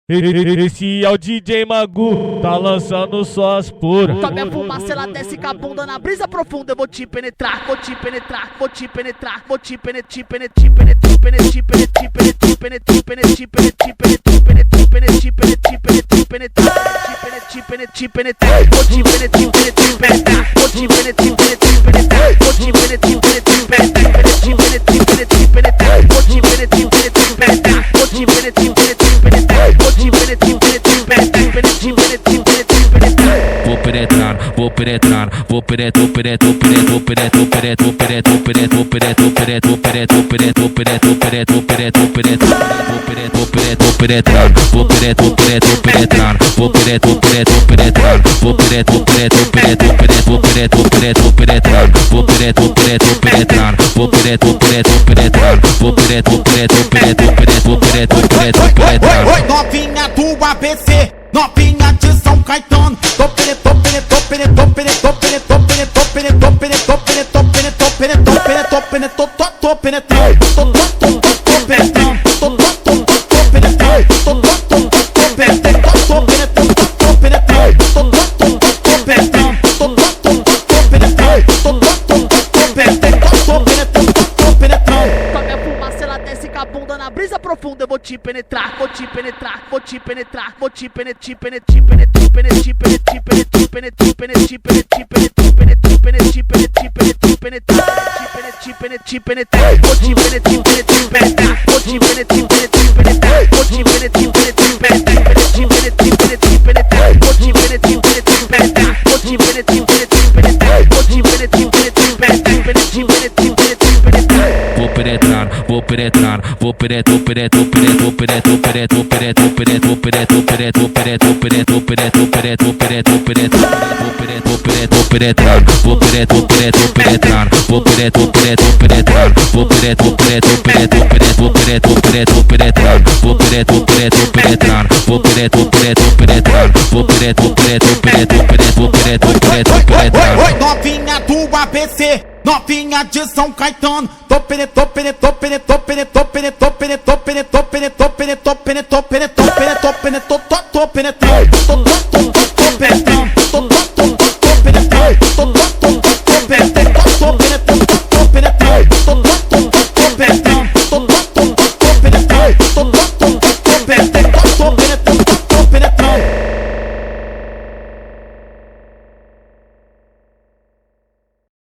Esse é o DJ Magu, tá lançando só as puras. Sobe a fumaça, ela desce com a bunda na brisa profunda. Eu vou te penetrar, vou te penetrar, vou te penetrar, vou te penetrar, Vou penetrar, vou penetrar, novinha do ABC, novinha de São Caetano. Tô penetrando, na brisa profunda. Eu vou te penetrar, vou te penetrar, vou te penetrar, vou te penetrar, novinha do ABC, novinha de São Caetano. Tô penetrando.